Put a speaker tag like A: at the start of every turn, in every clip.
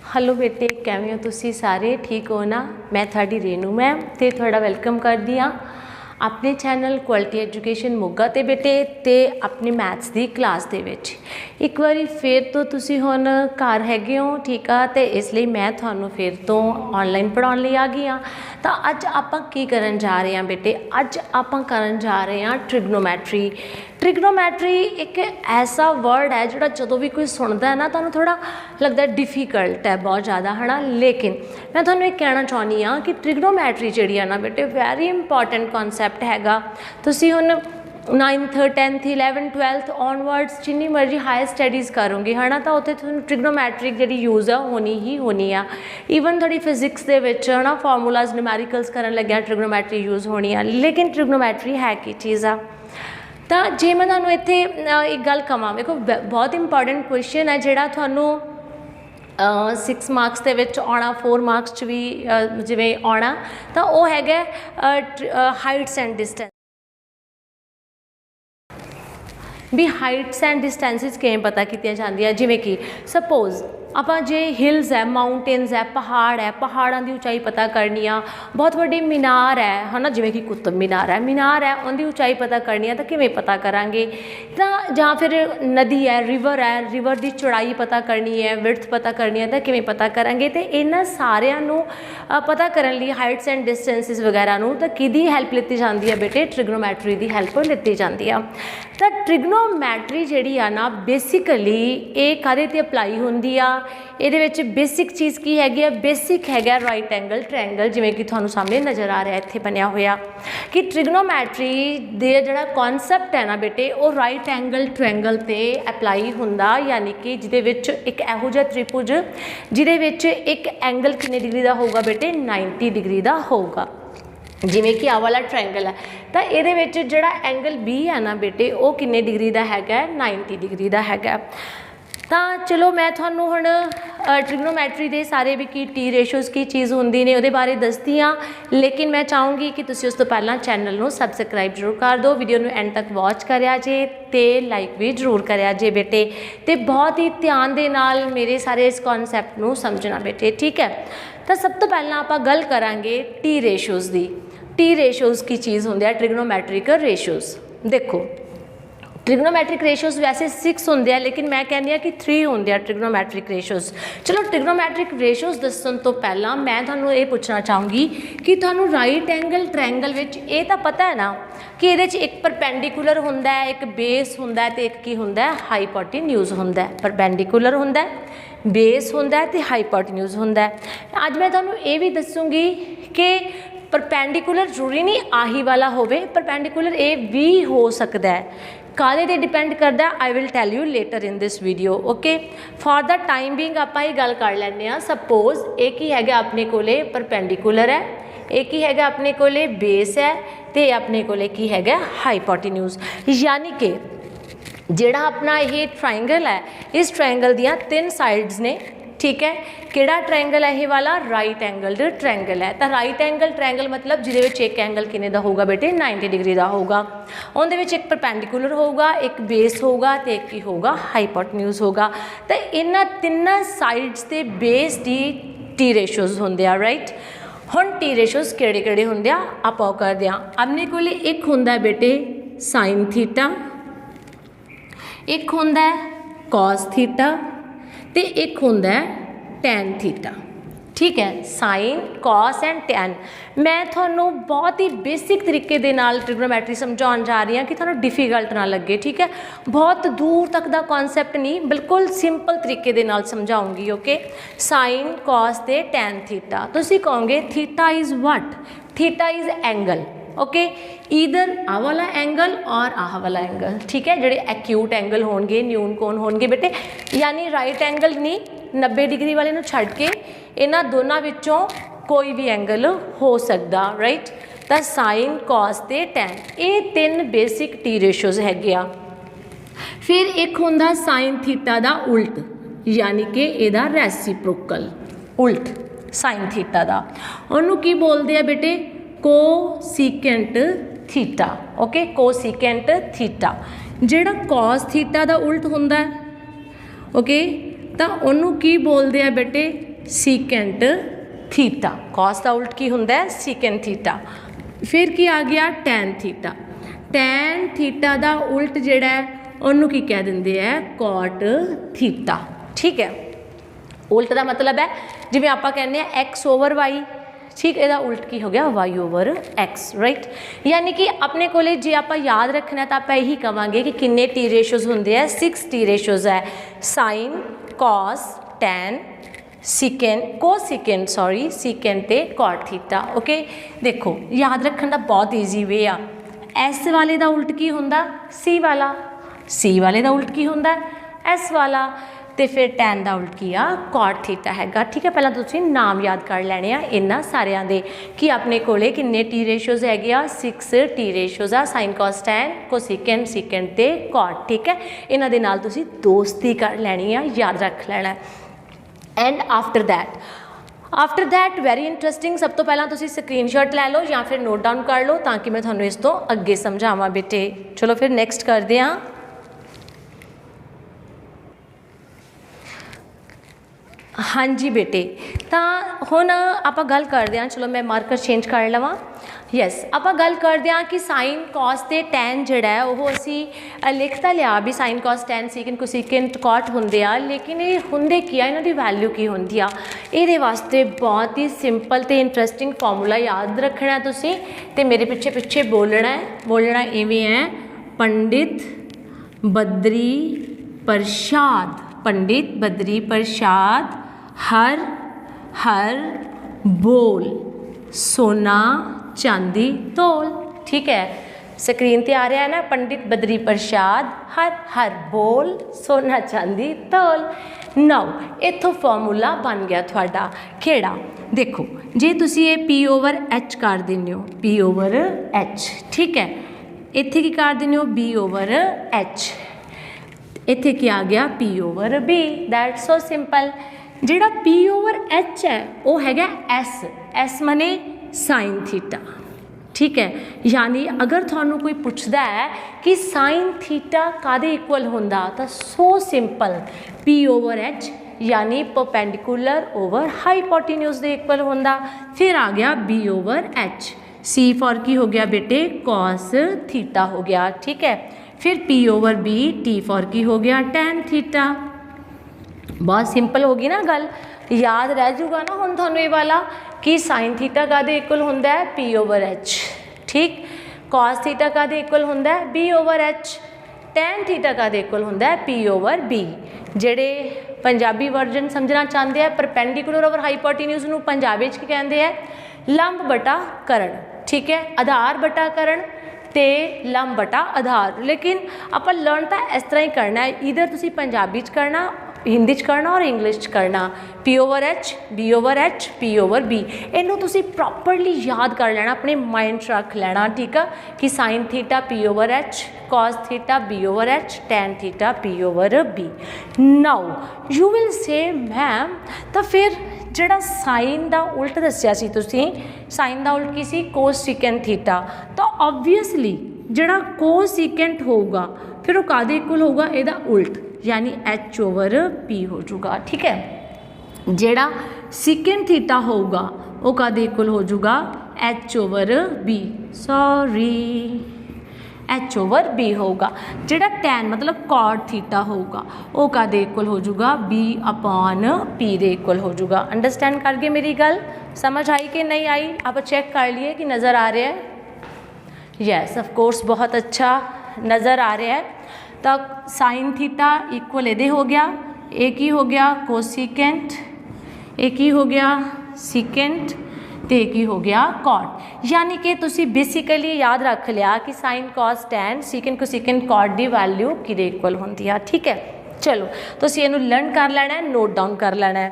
A: Hello बेटे, किवें हो तुसी सारे? ठीक हो ना? मैं थोड़ी रेनू मैम ते थोड़ा वेलकम करदी हाँ अपने चैनल क्वालिटी एजुकेशन मोगा ते बेटे ते अपनी मैथ्स की क्लास दे विच एक बारी फिर तो तुसी हुण घर हैगे हो, ठीक आ। ते इसलिए मैं तुहानूं फिर तो ऑनलाइन पढ़ाउण लई आ गई हाँ। तो अज आपां की करन जा रहे हैं बेटे? अज आपां करन जा रहे हैं ट्रिग्नोमैट्री। ट्रिग्नोमैट्री एक ऐसा वर्ड है जिहड़ा जदों भी कोई सुनता है ना तुहानूं थोड़ा लगता है डिफिकल्ट है बहुत ज़्यादा, है ना। लेकिन मैं तुहानूं एक कहना चाहुंदी हाँ कि ट्रिग्नोमैट्री जिहड़ी है ना बेटे वैरी इंपॉर्टेंट कॉन्सैप्ट हैगा। तुसीं हुण 9th 10th 11th 12th onwards जिन्नी मर्जी हायर स्टडीज़ करोगे, है ना, तो उत्थे तुहानूं ट्रिग्नोमैट्रिक जिहड़ी यूज़ है होनी ही होनी आ। ईवन थोड़ी फिजिक्स दे विच, है ना, फॉर्मूलाज न्यूमैरिकल्स करन लग्गिया ट्रिग्नोमैट्री यूज़ होनी आ। लेकिन ट्रिग्नोमैट्री है की चीज़ आ? तो जे मैं तुहानूं इत्थे एक गल कहां, देखो बहुत इंपॉर्टेंट क्वेश्चन है जिहड़ा तुहानूं 6 मार्क्स के विच आना, 4 मार्क्स च भी जिवें आना, तो वह हैगा हाइट्स एंड डिस्टेंस। भी हाइट्स एंड डिस्टेंसिस किवें पता कीतियां जांदियां? जिवें कि सपोज आपां जे हिल्स है, माउंटेन्स है, पहाड़ है, पहाड़ों की उचाई पता करनी आ। बहुत वड्डी मीनार है ना, जिवें कि कुतुब मीनार है, उनकी उचाई पता करनी है तो किवें पता करांगे? तो जां फिर नदी है, रिवर की चौड़ाई पता करनी है, विड्थ पता करनी है तो किवें पता करांगे? तो इन्हां सारिआं नूं पता करन लई हाइट्स एंड डिस्टेंसिस वगैरह नूं तो किहदी हैल्प लित्ती जांदी है बेटे? ट्रिग्नोमैट्री की हैल्प लित्ती जांदी आ। तो ट्रिग्नोमैट्री जिहड़ी आ ना बेसिकली ये काहदे ते अप्लाई हुंदी आ? ਇਹਦੇ ਵਿੱਚ बेसिक चीज़ की हैगी है? बेसिक हैगा राइट एंगल ट्रायंगल, जिवें कि तुहानूं सामने नज़र आ रहा है इत्थे बनिया होया कि ट्रिग्नोमैट्री दे जिहड़ा कॉन्सैप्ट है ना बेटे वो राइट एंगल ट्रायंगल ते अप्लाई हुंदा। यानी कि जिहदे विच एक इहो जिहा त्रिभुज जिहदे विच एक एंगल किन्ने डिग्री का होगा बेटे? 90 डिग्री का होगा। जिमें कि आ वाला ट्रायंगल है तो ये जोड़ा एंगल बी है ना बेटे वो किन्ने डिग्री का हैगा? 90 डिग्री का हैगा। तो चलो मैं थोनों हुण ट्रिग्नोमैट्री के सारे भी की टी रेशोज़ की चीज़ होंदी ने उहदे बारे दसदी हाँ। लेकिन मैं चाहूँगी कि तुसीं उस तो पहला चैनल नूं सबसक्राइब जरूर कर दो, वीडियो नूं एंड तक वॉच करिया जे ते लाइक भी जरूर करिया जे बेटे। तो बहुत ही ध्यान दे नाल मेरे सारे इस कॉन्सैप्ट नूं समझना बेटे, ठीक है। तो सब तो पहला आपां गल करांगे टी रेशोज़ की। टी रेशोज़ की चीज़ होंदे आ ट्रिग्नोमैट्रिकल रेशोज़। देखो ट्रिग्नोमैट्रिक रेशोज़ वैसे 6 होंदे आ, लेकिन मैं कहनी हाँ कि 3 होंदे आ ट्रिग्नोमैट्रिक रेशोज़। चलो ट्रिग्नोमैट्रिक रेशोज़ दस्सण तो पहला मैं तुहानूं ये पूछना चाहूँगी कि तुहानूं राइट एंगल ट्रायंगल विच ये तो पता है ना कि ये एक परपेंडिकुलर होंदा है, एक बेस होंदा है, तो एक की होंदा है? हाइपोटेन्यूज़ होंदा है। परपेंडिकुलर होंदा है, बेस होंदा है, तो हाइपोटेन्यूज़ होंदा है। अज मैं तुहानूं ये भी दसूँगी कि परपेंडिकुलर जरूरी नहीं आही वाला होवे, परपेंडिकुलर ये भी हो सकता है। काहदे ते डिपेंड करता है? I will tell you later in this video, okay. For the time being आपां ये गल कर लैंदे आ। सपोज एक ही हैगा अपने कोले परपेंडिकुलर है, एक ही हैगा अपने कोले बेस है, तो अपने कोले की हैगा? हाइपोटेन्यूज़। यानी कि जिहड़ा अपना ये ट्रायंगल है, इस ट्रायंगल दियां 3 साइड्स ने, ठीक है। किहड़ा ट्रायंगल है ये वाला? राइट एंगल ट्रायंगल है। तो राइट एंगल ट्रायंगल मतलब जिहदे विच एक एंगल किन्ने दा होगा बेटे? 90 डिग्री का होगा। उहदे विच एक परपेंडिकुलर होगा, एक बेस होगा, तो एक की होगा? हाइपोटेन्यूज़ होगा। तो इन्हां 3 साइड्स ते बेस दी टी रेशोज़ होंदे आ, राइट। हुण टी रेशोज़ किहड़े-किहड़े होंदे आ आपां करदे आ। अपने कोले एक होंदा है बेटे साइन थीटा, एक होंदा है कॉस थीटा, तो एक होंदा है टैन थीटा, ठीक है। Sine cos and tan. मैं थोनों बहुत ही बेसिक तरीके दे नाल ट्रिग्नोमैट्री समझाउण जा रही हाँ कि थोनों डिफिकल्ट ना लगे, ठीक है। बहुत दूर तक का कॉन्सैप्ट नहीं, बिल्कुल सिंपल तरीके दे नाल समझाऊंगी, ओके। साइन कॉस ते टैन थीटा। तुसीं कहोगे theta is what? Theta is angle, okay. Either आ वाला एंगल और आह वाला एंगल, ठीक है। जोड़े एक्यूट एंगल होंगे, न्यून कोण होंगे बेटे, यानी राइट एंगल नहीं 90 डिग्री वाले नूं छड्ड के इन्हां दोनों विचों कोई भी एंगल हो सकता, राइट। तो साइन कॉस ते टैन ये 3 बेसिक टी रेशोज़ हैगे आ। फिर एक होंदा साइन थीटा दा उल्ट, यानी कि इहदा रेसिप्रोकल उल्ट साइन थीटा दा, उहनूं की बोलदे आ बेटे? Cosecant theta, okay. Cosecant theta जिहड़ा कॉस थीटा दा उल्ट हुंदा है, ओके, तो उन्होंने की बोलते हैं बेटे? Secant theta. cos ਦਾ ਉਲਟ ਕੀ ਹੁੰਦਾ ਹੈ? Secant theta. ਫਿਰ ਕੀ ਆ ਗਿਆ? Ten theta. ਟੈਨ ਥੀਟਾ ਦਾ ਉਲਟ ਜਿਹੜਾ ਹੈ ਉਹਨੂੰ ਕੀ ਕਹਿ ਦਿੰਦੇ ਹੈ? ਕੋਟ ਥੀਟਾ। ਠੀਕ ਹੈ, ਉਲਟ ਦਾ ਮਤਲਬ ਹੈ ਜਿਵੇਂ ਆਪਾਂ ਕਹਿੰਦੇ ਆ x ਓਵਰ y, ठीक, ਇਹਦਾ ਉਲਟ ਕੀ ਹੋ ਗਿਆ? y over x, right. ਯਾਨੀ ਕਿ ਆਪਣੇ ਕੋਲੇ ਜੇ ਆਪਾਂ ਯਾਦ ਰੱਖਣਾ ਤਾਂ ਆਪਾਂ ਇਹੀ ਕਵਾਂਗੇ ਕਿ ਕਿੰਨੇ ਟੀ ਰੇਸ਼ੋਜ਼ ਹੁੰਦੇ ਆ? 6 ਟੀ ਰੇਸ਼ੋਜ਼ ਹੈ। ਸਾਈਨ, cos, tan, ਕੋਸਿਕੈਂਟ ਸੀਕੈਂਟ ਤੇ cot ਥੀਟਾ। ਓਕੇ, ਦੇਖੋ ਯਾਦ ਰੱਖਣ ਦਾ ਬਹੁਤ ਈਜ਼ੀ ਵੇ ਆ। ਐਸ ਵਾਲੇ ਦਾ ਉਲਟ ਕੀ ਹੁੰਦਾ? ਸੀ ਵਾਲਾ। ਸੀ ਵਾਲੇ ਦਾ ਉਲਟ ਕੀ ਹੁੰਦਾ? ਐਸ ਵਾਲਾ। ਤੇ ਫਿਰ ਟੈਨ ਦਾ ਉਲਟ ਕੀ ਆ? cot ਥੀਟਾ ਹੈਗਾ। ਠੀਕ ਹੈ, ਪਹਿਲਾਂ ਤੁਸੀਂ ਨਾਮ ਯਾਦ ਕਰ ਲੈਣੇ ਆ ਇਹਨਾਂ ਸਾਰਿਆਂ ਦੇ ਕਿ ਆਪਣੇ ਕੋਲੇ ਕਿੰਨੇ ਟੀ ਰੇਸ਼ੋਜ਼ ਹੈਗੇ ਆ? 6 ਟੀ ਰੇਸ਼ੋਜ਼ ਆ। ਸਾਈਨ, cos, tan, ਕੋਸਿਕੈਂਟ, ਸੀਕੈਂਟ ਤੇ cot। ਠੀਕ ਹੈ, ਇਹਨਾਂ ਦੇ ਨਾਲ ਤੁਸੀਂ ਦੋਸਤੀ ਕਰ ਲੈਣੀ ਆ, ਯਾਦ ਰੱਖ ਲੈਣਾ। And after that very interesting, ਸਭ ਤੋਂ ਪਹਿਲਾਂ ਤੁਸੀਂ ਸਕਰੀਨਸ਼ਾਟ ਲੈ ਲਓ ਜਾਂ ਫਿਰ ਨੋਟ ਡਾਊਨ ਕਰ ਲਓ ਤਾਂ ਕਿ ਮੈਂ ਤੁਹਾਨੂੰ ਇਸ ਤੋਂ ਅੱਗੇ ਸਮਝਾਵਾਂ ਬੇਟੇ। ਚਲੋ ਫਿਰ ਨੈਕਸਟ ਕਰਦੇ ਹਾਂ। ਹਾਂਜੀ ਬੇਟੇ, ਤਾਂ ਹੁਣ ਆਪਾਂ ਗੱਲ ਕਰਦੇ ਹਾਂ। ਚਲੋ ਮੈਂ ਮਾਰਕਰ ਚੇਂਜ ਕਰ ਲਵਾਂ। ਯੈਸ, ਆਪਾਂ ਗੱਲ ਕਰਦੇ ਹਾਂ ਕਿ ਸਾਈਨ, cos ਤੇ tan ਜਿਹੜਾ ਹੈ ਉਹ ਅਸੀਂ ਲਿਖ ਤਾਂ ਲਿਆ ਵੀ sign, cos, tan, secant, ਕੋਸਿਕੈਂਟ, cot ਹੁੰਦੇ ਆ, ਲੇਕਿਨ ਇਹ ਹੁੰਦੇ ਕੀ ਆ? ਇਹਨਾਂ ਦੀ ਵੈਲਿਊ ਕੀ ਹੁੰਦੀ ਆ? ਇਹਦੇ ਵਾਸਤੇ ਬਹੁਤ ਹੀ ਸਿੰਪਲ ਤੇ ਇੰਟਰਸਟਿੰਗ ਫਾਰਮੂਲਾ ਯਾਦ ਰੱਖਣਾ ਤੁਸੀਂ ਤੇ ਮੇਰੇ ਪਿੱਛੇ ਪਿੱਛੇ ਬੋਲਣਾ ਹੈ। ਬੋਲਣਾ ਇਵੇਂ ਹੈ, ਪੰਡਿਤ ਬਦਰੀ ਪ੍ਰਸਾਦ, ਪੰਡਿਤ ਬਦਰੀ ਪ੍ਰਸਾਦ हर हर बोल सोना चांदी तोल। ठीक है, स्क्रीन ते आ रहा है ना, पंडित बदरी प्रसाद हर हर बोल सोना चांदी तोल। नाउ इत्थों फॉर्मूला बन गया थोड़ा खेड़ा। देखो जे तुसी ये पी ओवर एच कर देने हो, पी ओवर एच, ठीक है, इत्थे की कर देने हो? B over H. इत्थे की आ गया? P over B. That's so simple. ਜਿਹੜਾ P ਓਵਰ H ਹੈ ਉਹ ਹੈਗਾ S ਮਨੇ ਸਾਈਨ ਥੀਟਾ। ਠੀਕ ਹੈ, ਯਾਨੀ ਅਗਰ ਤੁਹਾਨੂੰ ਕੋਈ ਪੁੱਛਦਾ ਹੈ ਕਿ ਸਾਈਨ ਥੀਟਾ ਕਾਹਦੇ ਇਕੁਅਲ ਹੁੰਦਾ ਤਾਂ ਸੋ ਸਿੰਪਲ, P ਓਵਰ H यानी परपेंडिकुलर ओवर हाइपोटेन्यूज ਦੇ इक्वल ਹੁੰਦਾ। फिर आ गया B over H, C for की हो गया बेटे cos थीटा हो गया। ठीक है, फिर P over B, T for की हो गया tan थीटा। बहुत सिंपल होगी ना गल, याद रह जूगा ना हुण तुहानूं ये वाला कि साइन थीटा कादे इक्वल हुंदा है P ओवर H। ठीक, cos थीटा कादे इक्वल हुंदा है B over H, tan theta कादे इक्वल हुंदा है P ओवर B। ਜਿਹੜੇ पंजाबी वर्जन समझना चाहते हैं परपेंडिकुलर ओवर हाइपोटेन्यूज नूं पंजाबी च कहते हैं लंब बटा करण। ठीक है, आधार बटा करण ते लंब बटा आधार। लेकिन आप लर्न तो इस तरह ही करना है, इधर तुसी पंजाबी च करना, हिंदी च करना और इंग्लिश च करना। P over H, B over H, P over B, इनू तुसी प्रॉपरली याद कर लेना, अपने माइंड च रख लेना। ठीक है, कि sine theta P over H, cos theta B over H, tan theta P over B। Now you will say ma'am तो फिर ਜਿਹੜਾ ਸਾਈਨ ਦਾ ਉਲਟ ਦੱਸਿਆ ਸੀ ਤੁਸੀਂ, ਸਾਈਨ ਦਾ ਉਲਟ ਕੀ ਸੀ ਕੋਸਿਕੈਂਟ ਥੀਟਾ, ਤਾਂ ਓਬਵੀਅਸਲੀ ਜਿਹੜਾ ਕੋਸਿਕੈਂਟ ਹੋਊਗਾ ਫਿਰ ਉਹ ਕਾਹਦੇ ਇਕੁਅਲ ਹੋਊਗਾ, ਇਹਦਾ ਉਲਟ, यानी H ओवर P हो जाऊगा। ठीक है, ਜਿਹੜਾ सिकेंट थीटा होगा वो कादे इक्वल हो जाऊगा H over B, sorry H over B होगा। ਜਿਹੜਾ tan मतलब cot थीटा होगा वो कादे इक्वल हो जाऊगा B अपॉन P दे इक्वल हो जाऊगा। अंडरस्टैंड कर गए मेरी गल, समझ आई कि नहीं आई? आप चेक कर लिए कि नज़र आ रहा है? यस ऑफ कोर्स, बहुत अच्छा नज़र आ रहा है। तो साइन थीटा इक्वल ये हो गया, एक ही हो गया कोसिकेंट, एक ही हो गया सिकेंट, तो एक ही हो गया कॉट। यानी कि तुसी बेसिकली याद रख लिया कि sine cos tan secant cosecant cot की वैल्यू किदे इक्वल होंदी है। ठीक है, चलो तुसी इहनूं लर्न कर लेना है, नोट डाउन कर लेना है।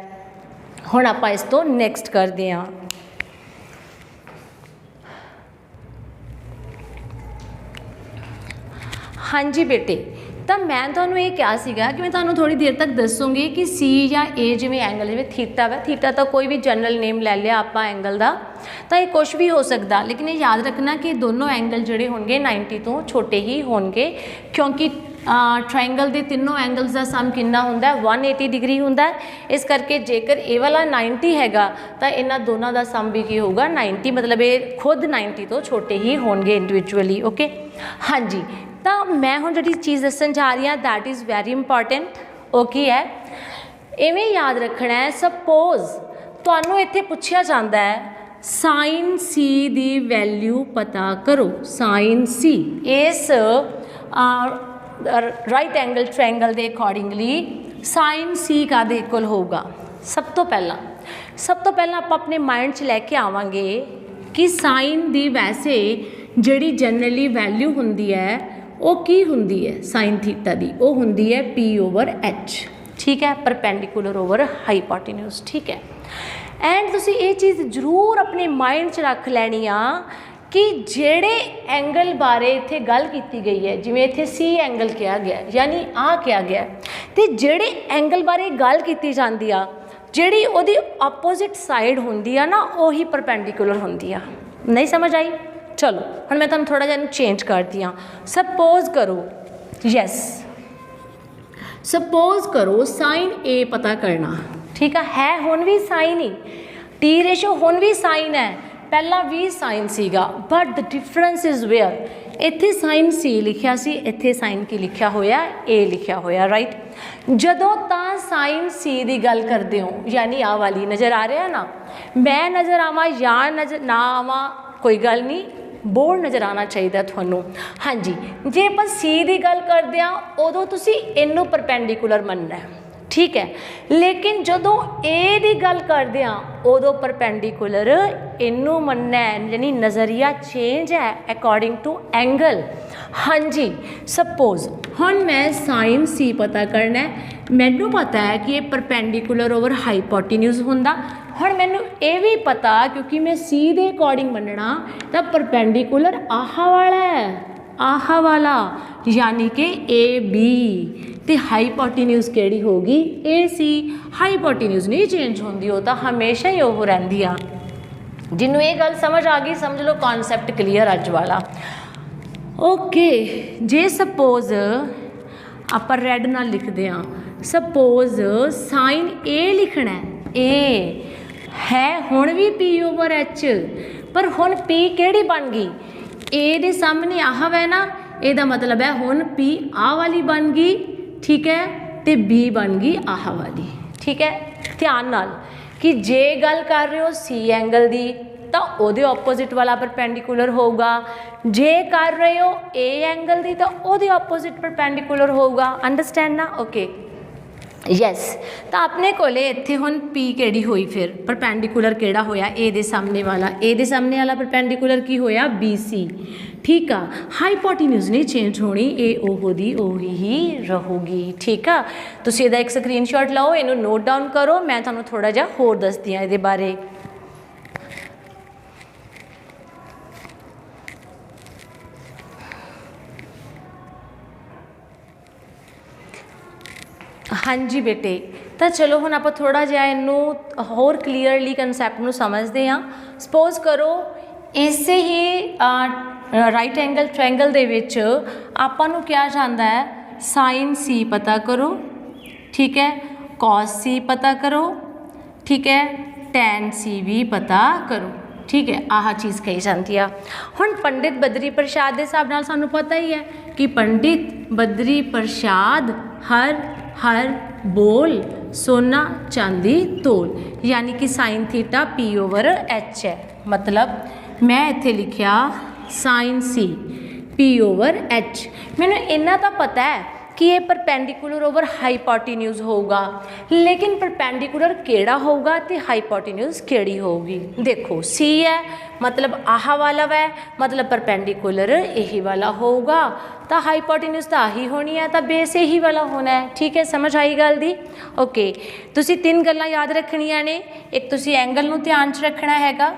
A: हुण आपां इस तो नैक्सट करते हैं। हाँ जी बेटे, तो मैं तुहानूं ये कहा सीगा कि मैं तुहानूं थोड़ी देर तक दसूँगी कि सी या ए जिवें एंगल जिवें थीटा वा, थीटा तो कोई भी जनरल नेम ले लिया आपां एंगल का, तो ये कुछ भी हो सकता, लेकिन ये याद रखना कि दोनों एंगल जिहड़े होणगे 90 तो छोटे ही होणगे, क्योंकि ट्रायंगल के तीनों एंगल्स का सम कितना होंदा है 180 डिग्री होंदा है। इस करके जेकर ये वाला 90 हैगा तो इन्हां दोनों का सम भी की होगा 90, मतलब ये खुद 90 तो छोटे ही होंगे इंडिविजुअली। ओके हाँ जी, तो मैं हुण जिहड़ी चीज़ दस्सण जा रही हाँ that is very important. Okay है, इवें याद रखना है। सपोज तुहानूं इत्थे पुछया जांदा है साइन सी दी वैल्यू पता करो। साइन सी इस राइट एंगल ट्रायंगल के अकॉर्डिंगली साइन सी का दे इक्वल होगा। सब तो पहला आप अपने माइंड च लैके आवांगे कि साइन दी वैसे जिहड़ी जनरली वैल्यू हुंदी है वो की हुंदी है साइन थीटा दी, वो हुंदी है P/H। ठीक है, परपेंडिकुलर ओवर हाईपोटेन्यूज। ठीक है, एंड तुसी ये चीज़ जरूर अपने माइंड च रख लैनी आ कि जेड़े एंगल बारे इत्थे गल की गई है, जिवें इत्थे सी एंगल कहा गया यानी आ कहा गया, तो जेड़े एंगल बारे गल की जाती आ जिहड़ी उहदी अपोजिट साइड हुंदी आ ना उही परपेंडिकुलर हुंदी आ। नहीं समझ आई? चलो हुण मैं तुहानूं थोड़ा जिहा चेंज करती हाँ। सपोज करो सपोज करो साइन ए पता करना। ठीक है हुण भी साइन ही, टी रेशो हुण भी साइन है, पहला भी साइन सीगा, but the difference is where इत्थे साइन सी लिखिया सी, इत्थे साइन की लिखिया होया ए लिखिया होया। राइट, जदों तां साइन सी की गल करते हो यानी आ वाली नज़र आ रहा है ना, मैं नज़र आवा या नज़र ना आवा कोई गल नहीं, बोर्ड नज़र आना चाहिए थानू। हाँ जी, जे आप सी की गल करते हैं उदों तुसी इनू परपेंडिकुलर मनना है। ठीक है, लेकिन जदों ए की गल करते हैं उदों परपेंडिकुलर इनू मनना है, यानी नज़रिया चेंज है अकॉर्डिंग टू एंगल। हाँ जी, सपोज हुण मैं साइन सी पता करना है, मैनू पता है कि ये परपेंडिकुलर ओवर हाईपोटेन्यूज हुंदा। हुण मैनू ये भी पता क्योंकि मैं सी के अकॉर्डिंग मनना तो परपेंडिकुलर आहा वाला है, आहा वाला यानी कि ए बी, तो हाईपोटेन्यूज केड़ी होगी ए सी। हाईपोटेन्यूज नहीं चेंज होंदी, वो तो हमेशा ही वो रहिंदी आ। जिन्हों ये गल समझ आ गई समझ लो कॉन्सैप्ट क्लीयर अज वाला। ओके, जे सपोज आप रेड नाल लिखते हैं, सपोज साइन ए लिखना है हुण भी P/H, पर हुण P केड़ी बन गई ए दे सामने आह है ना, ਇਹਦਾ मतलब है हुण P आ वाली बन गई। ठीक है, तो B बन गई आह वाली। ठीक है, ध्यान नाल कि जे गल कर रहे हो सी एंगल की तो ਉਹਦੇ ऑपोजिट वाला परपेंडिकुलर होगा, जे कर रहे हो ए एंगल की तो ਉਹਦੇ ऑपोजिट परपेंडिकुलर होगा। अंडरस्टैंड ना? ओके यस, तो अपने कोले इत्थे हुण P केड़ी हुई फिर परपेंडिकुलर केड़ा होया ए दे सामने वाला, ए दे सामने वाला परपेंडिकुलर की होया BC। ठीक आ, हाईपोटेन्यूज नहीं चेंज होनी, ए ओहो दी ओही ही रहूगी। ठीक आ, तुसीं इहदा एक स्क्रीनशॉट लाओ, इनू नोट डाउन करो, मैं तुहानूं थोड़ा जिहा होर दसदी हां इहदे बारे। हाँ जी बेटे, तो चलो हुण आप थोड़ा जिहा इनू होर क्लीयरली कंसैप्ट नू समझते हाँ। सपोज करो इसे ही राइट एंगल ट्रायंगल दे विच आपां नू क्या जांदा है साइन सी पता करो। ठीक है, कॉस सी पता करो। ठीक है, टैन सी भी पता करो। ठीक है, आह चीज़ कही जाती है। हुण पंडित बद्री प्रसाद के हिसाब नाल सानू पता ही है कि पंडित बद्री प्रसाद हर हर बोल सोना चांदी तोल, यानी कि साइन थीटा P/H है। मतलब मैं इत्थे लिखिया साइन सी P/H। मैनूं इन्ना तो पता है कि ये परपेंडिकुलर ओवर हाईपोटेन्यूज होगा, लेकिन परपेंडिकुलर केड़ा होगा तो हाईपोटेन्यूज केड़ी होगी। देखो सी है मतलब आह वाला वै, मतलब परपेंडिकुलर यही वाला होगा, तो हाईपोटेन्यूज तो आही होनी है, तो बेस यही वाला होना है। ठीक है, समझ आई गल दी? ओके, तुसी तीन गल्लां याद रखनियां ने। एक तुसी एंगल नूं ध्यान च रखना हैगा,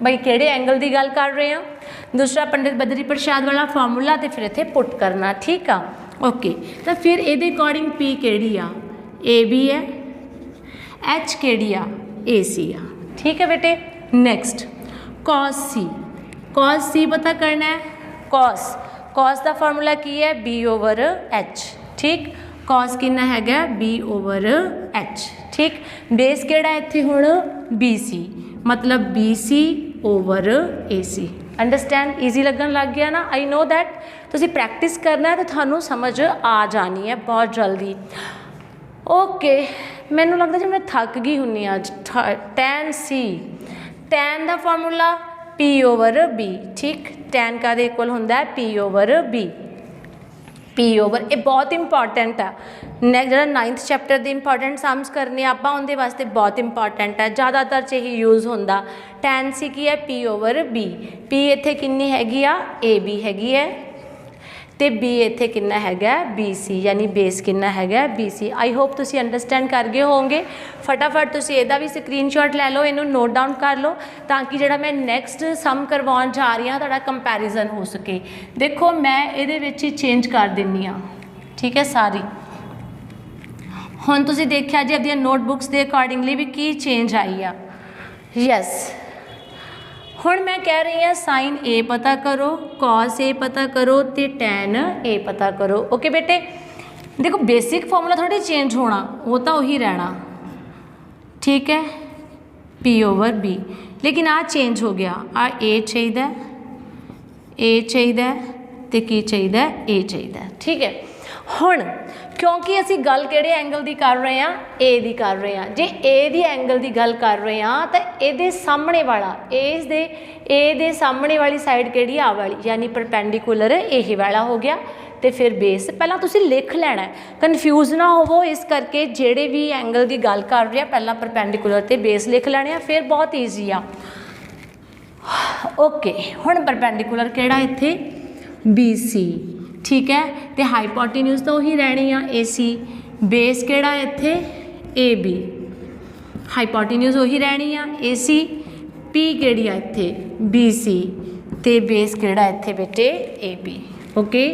A: बई किहड़े एंगल की गल कर रहे हैं। दूसरा पंडित बद्री प्रसाद वाला फार्मूला तो फिर इत्थे पुट करना। ठीक आ, ओके, तो फिर ये अकॉर्डिंग P केड़ी आ ए बी है, H केड़ी आ ए सी आ। ठीक है बेटे, नेक्स्ट कॉस सी। कॉस सी पता करना है। कॉस कॉस का फार्मूला की है B/H, ठीक। कॉस कितना हैगा B/H, ठीक। बेस केड़ा इत्थे हुण BC, मतलब BC/AC। अंडरस्टैंड, ईजी लगन लग गया ना। आई नो दैट तुसीं प्रैक्टिस करना है तो थानू समझ आ जानी है बहुत जल्दी। ओके, मैनू लगता जी मैं थक गई हुन्नी अज। tan C, tan का फार्मूला P/B, ठीक। tan का इक्वल होंदा है P/B। ये बहुत इंपॉर्टेंट है। नैक्सट जो 9th चैप्टर के इंपॉर्टेंट सम्स करने आप उनके वास्ते बहुत इंपॉर्टेंट है, ज़्यादातर च यही यूज़ होंदा। tan C की है P/B। P इत्थे कितनी हैगी आ AB हैगी है, तो B इत्थे कितना हैगा BC, यानी बेस कितना हैगा BC। आई होप तुसी अंडरस्टैंड कर गए होंगे। फटाफट तुसी इहदा भी स्क्रीनशॉट ले लो, इनू नोट डाउन कर लो, ताकि जिहड़ा मैं नैक्सट सम करवाउण जा रही हाँ तुहाडा कंपैरिजन हो सके। देखो मैं इहदे विच ही चेंज कर दिंदी हाँ, ठीक है सारी। हुण तुसी देखिया जी अपनी नोटबुक्स के अकॉर्डिंगली भी की चेंज आई आ। यस, हुण मैं कह रही हाँ साइन A पता करो, कॉस A पता करो, तो टैन A पता करो। ओके बेटे, देखो बेसिक फॉर्मूला थोड़ी चेंज होना, वो तो वही रहना, ठीक है, P/B। लेकिन आ चेंज हो गया, आ A चाहिए, A चाहिए, तो की चाहिए A चाहिए, ठीक है। हुण क्योंकि असी गल किहड़े एंगल की कर रहे हैं, A की कर रहे हैं। जे A की एंगल की गल कर रहे हैं तो ये सामने वाला A दे सामने वाली साइड किहड़ी आ वाली, यानी परपेंडिकुलर यही वाला हो गया। तो फिर बेस पहला तुसी लिख लेना है, कन्फ्यूज ना होवो। इस करके जेड़े भी एंगल की गल कर रहे हैं पहला परपेंडिकुलर तो बेस लिख लेने, फिर बहुत ईजी आ। ओके, हुण परपेंडिकुलर किहड़ा इत्थे BC, ठीक है। तो हाइपोटेन्यूज तो वही रहनी आ AC। बेस किहड़ा इत्थे AB, हाइपोटेन्यूज वही रहनी आ AC। P किहड़ी आ इत्थे BC, तो बेस किहड़ा इत्थे बेटे AB। ओके,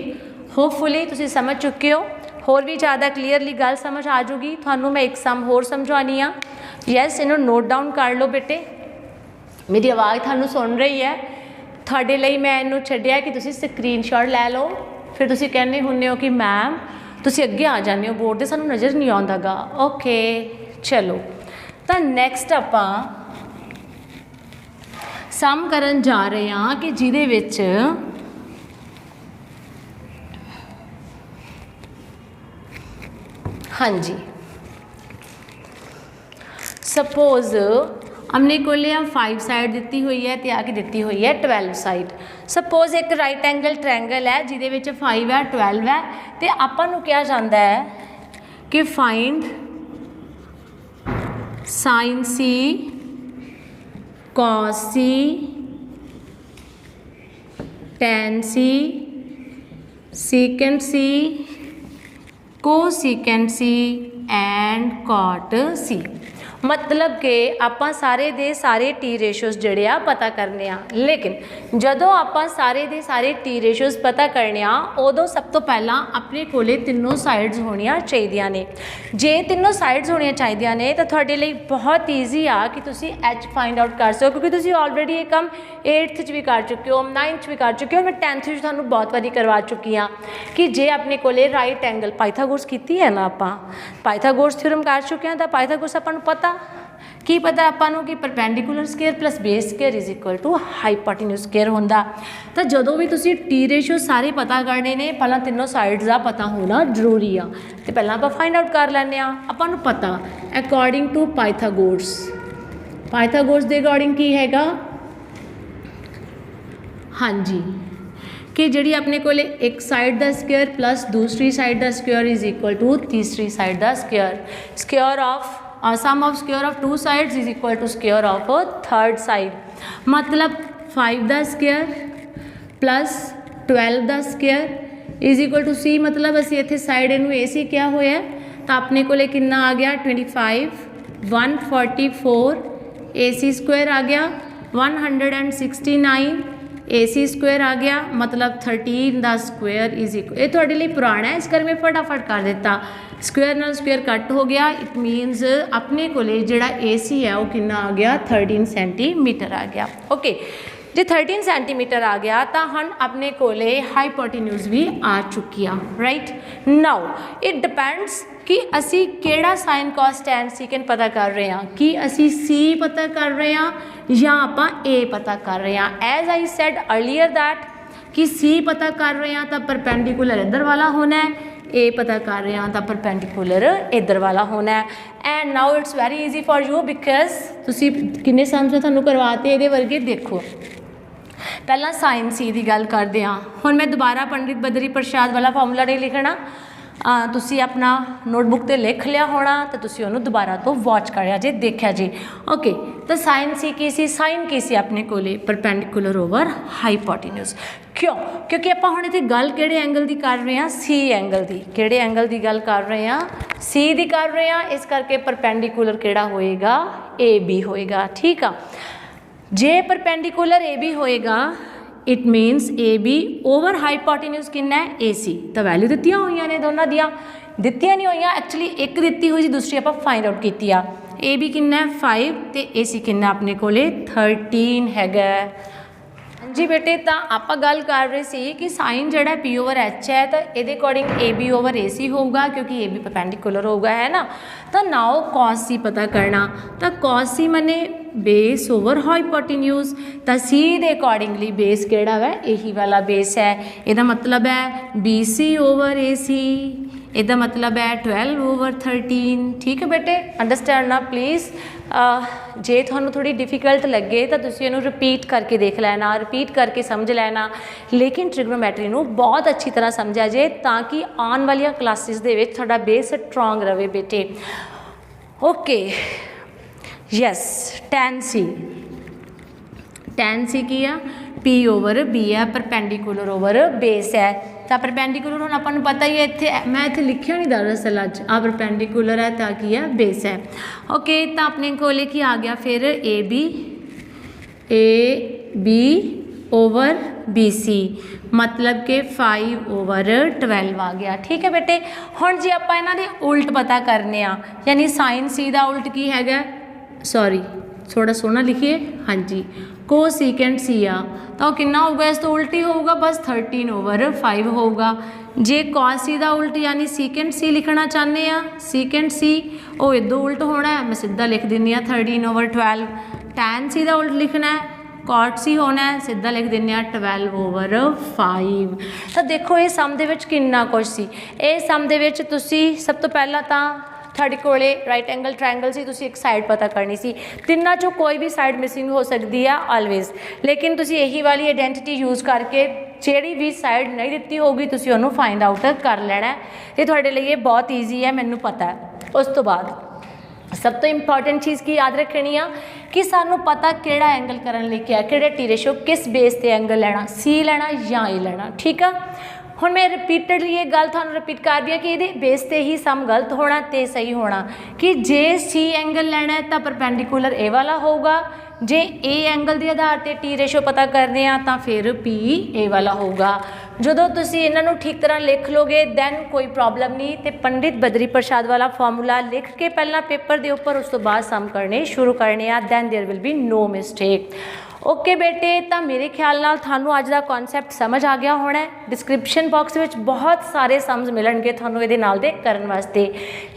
A: होपफुली तुसीं समझ चुके हो। होर भी ज़्यादा क्लीयरली गल समझ आ जूगी। थानू मैं एक सम होर समझानी आ। यस, इन्हूं नोट डाउन कर लो बेटे। मेरी आवाज़ थानू सुन रही है, तुहाडे लई मैं इन्हूं छड्डिया कि तुसीं स्क्रीनशॉट लै लो। फिर तुसीं कहने हुंदे हो कि मैम तुसीं अगे आ जाते हो बोर्ड से, सानू नज़र नहीं आउंदा गा। ओके चलो, तो नैक्सट आपां सम करन जा रहे हैं कि जिहदे विच हाँ जी, सपोज हमने को 5 साइड दी हुई है तो आगे दी हुई है 12 साइड। सपोज एक राइट एंगल ट्रैंगल है जिहदे विच 5 है 12 है, तो आपां नूं कहा जाता है कि find sine C, cos C, tan C, secant C, cosecant C and cot C। मतलब कि आपां सारे दे सारे टी रेशोज़ जिहड़े आ पता करने आ। लेकिन जदों आपां सारे दे सारे टी रेशोज़ पता करने आ उदों सब तो पहला अपने कोले तीनों साइड्स होनियां चाहिदियां ने। जे तीनों साइड्स होनियां चाहिदियां ने तो तुहाडे लई बहुत ईजी आ कि तुसीं H फाइंड आउट कर सको, क्योंकि तुसीं ऑलरेडी ये काम 8th च भी कर चुके हो, 9th भी कर चुके हो, मैं 10th च तुहानूं बहुत बारी करवा चुकी हाँ कि जे अपने कोले राइट एंगल पाइथागोरस कीती है ना, आपां पाइथागोरस थ्योरम कर चुके हैं। तो पाइथागोरस आपां नूं पता की पता आपां कि perpendicular square plus base square is equal to hypotenuse square होंदा। तो जदों भी तुसीं टी रेशो सारे पता करने ने, पहला तीनों साइड्स का पता होना जरूरी आ। तो पहला आपां फाइंड आउट कर लैंदे आ। आपां नूं पता अकॉर्डिंग टू पाइथागोरस, पाइथागोरस दे अकॉर्डिंग की हैगा हाँ जी कि जिहड़ी अपने कोले एक साइड दा स्केयर प्लस दूसरी साइड दा स्केयर इज इक्वल टू तीसरी साइड दा square. Square of sum of square of 2 sides is equal to square of 3rd side. मतलब 5 दा स्केयर प्लस 12 दा square is equal to C। मतलब असी इत्थे साइड इनू AC क्या होया तो अपने कोले कितना आ गया 25 144 AC स्क्वायर आ गया 169 AC स्क्वायर आ गया। मतलब 13 दा स्क्वायर इज इक्वल, ये थोड़े लिए पुराना है इस कर मैं फटाफट कर देता। स्क्वायर नाल स्क्वायर कट हो गया, इट मीनस अपने को जिहड़ा AC है वो कितना आ गया 13 सेंटीमीटर आ गया। ओके, जे 13 सेंटीमीटर आ गया तो हम अपने कोले हाइपोटेन्यूज भी आ चुकी आ राइट। नाउ इट डिपेंड्स कि असी केड़ा साइन कॉस टैन सीकेंट पता कर रहे हैं कि असी सी पता कर रहे हैं या आपां ए पता कर रहे हैं। As I said earlier that कि सी पता कर रहे हैं तो परपेंडिकुलर इधर वाला होना है, ए पता कर रहे हैं तो परपेंडिकुलर इधर वाला होना है। And now it's very easy for you because तुसी किन्ने सम्स में तुहानूं करवाते इहदे वर्गे। देखो पहला साइन सी की गल करते हैं, हुण मैं दोबारा पंडित बद्री प्रसाद वाला फॉर्मूला नहीं लिखना, तुसी अपना नोटबुक ते लिख लिया होना तो तुसी उहनूं दोबारा तो वॉच करिया जे देखिया जी। ओके तो साइन सी की सी, साइन की सी अपने कोले परपेंडिकुलर ओवर हाइपोटेन्यूज। क्यों? क्योंकि आपां हुण इत्थे गल किहड़े एंगल की कर रहे हैं, सी एंगल की। किहड़े एंगल की गल कर रहे हैं, सी की कर रहे हैं, इस करके परपेंडिकुलर किहड़ा होएगा, ए बी होएगा। ठीक आ, जे परपेंडिकुलर ए बी होएगा it means A B over hypotenuse कितना है, ए सी। तो वैल्यू दित्तियां हुई ने दोनों दियां, दित्तियां नहीं हुई एक्चुअली एक दित्ती हुई सी, दूसरी आप फाइंड आउट की आ। ए बी कितना है 5 तो ए सी कितना अपने कोले 13 हैगा। जी बेटे तो आप गल कर रहे सी कि साइन जड़ा पी ओवर एच है तो ये अकॉर्डिंग ए बी ओवर ए सी होगा क्योंकि ए बी परपेंडिकुलर होगा है ना। तो नाउ कॉस सी पता करना, तो कॉस सी मने बेस ओवर हाइपोटेन्यूज, तो सी दे अकॉर्डिंगली बेस केड़ा है, यही वाला बेस है। इसका मतलब है बी सी ओवर ए सी, इसका मतलब है 12 ओवर 13। ठीक है बेटे, अंडरस्टैंड ना प्लीज़। जे थानू थोड़ी डिफिकल्ट लगे तो तुसी इहनूं रिपीट करके देख लेना, रिपीट करके समझ लेना, लेकिन ट्रिग्नोमैट्री नूं बहुत अच्छी तरह समझा जे ताकि आने वाली क्लासिस दे विच तुहाडा बेस स्ट्रोंग रहे बेटे। ओके यस, टैन सी, टैन सी की आ पी ओवर बी है, परपेंडिकुलर ओवर बेस है। तो परपेंडिकुलर हुण आपां नूं पता ही है, इत्थे मैं इत्थे लिखिया नहीं दरअसल अज आ परपेंडिकुलर है ताकि है बेस है। ओके तो अपने कोले की आ गया फिर A B over B C, मतलब कि 5 ओवर 12 आ गया। ठीक है बेटे, हुण जे आपां इन्हां दे उल्ट पता करने आ, यानी साइन सी दा उल्ट की हैगा, सॉरी थोड़ा सोहना लिखिए, हाँ जी को सीकेंट सी आ तो कितना होगा, इस तो उल्ट ही होगा, बस 13 ओवर 5 होगा। जे कॉस सी दा उल्ट यानी सीकेंट सी लिखना चाहते हैं, सीकेंट सी वो इदों उल्ट होना है, मैं सीधा लिख दिनी 13 ओवर 12। टैन सी दा उल्ट लिखना है, कॉट सी होना है, सीधा लिख दिने 12 ओवर 5। तो देखो ये सम दे विच कितना कुछ सी। ये सम दे विच तुसी सब तो पहला तो ਤੁਹਾਡੇ ਕੋਲੇ राइट एंगल ट्रायंगल सी, तुसी एक साइड पता करनी सी, तिन्ना चों कोई भी साइड मिसिंग हो सकती है ऑलवेज, लेकिन तुसी यही वाली आइडेंटिटी यूज़ करके ਜਿਹੜੀ भी साइड नहीं दिती होगी तुसी उन्होंने फाइंड आउट कर लेना है। ये तुहाडे लिए बहुत ईजी है, मैनू पता है। उस तो बाद सब तो इंपॉर्टेंट चीज़ की याद रखनी आ कि सानू पता किहड़ा एंगल करन लेके आ, किहड़े टी रेशो किस बेस ते एंगल लेना, सी लेना या ए लेना। ठीक है, हुण मैं रिपीटडली ये गल तुहानूं रिपीट कर दी कि ये बेस ते ही सम गलत होना तो सही होना कि जे सी एंगल लेना है तो परपेंडिकुलर ए वाला होगा, जे ए एंगल के आधार पर टी रेशो पता करने तो फिर पी ए वाला होगा। जदों तुसीं इन्हां नूं ठीक तरह लिख लोगे दैन कोई प्रॉब्लम नहीं। तो पंडित बद्री प्रसाद वाला फॉर्मूला लिख के पहला पेपर के उपर उस तो बाद सम करने शुरू करने आ, then there will be no mistake. Okay बेटे, तो मेरे ख्याल नाल थानू अज दा कॉन्सैप्ट समझ आ गया होना है। डिस्क्रिप्शन बॉक्स में बहुत सारे सम्स मिलणगे थानू इहदे नाल दे करन वास्ते,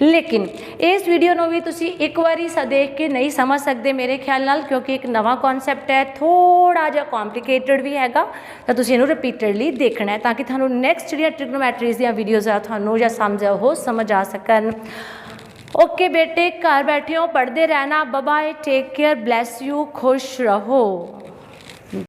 A: लेकिन इस वीडियो नूं भी तुसी एक बारी देख के नहीं समझ सकते मेरे ख्याल नाल, क्योंकि एक नवा कॉन्सैप्ट है, थोड़ा जिहा कॉम्प्लीकेटेड भी हैगा। तो तुसी इहनूं रिपीटडली देखना है ताकि थानू नैक्सट जिहड़ियां ट्रिग्नोमैट्रीज़ दियां वीडियोज़ आ थानू या सम्स है वो समझ आ सकन। ओके बेटे, घर बैठे हो पढ़ते रहना। Bye bye, take care, bless you, खुश रहो।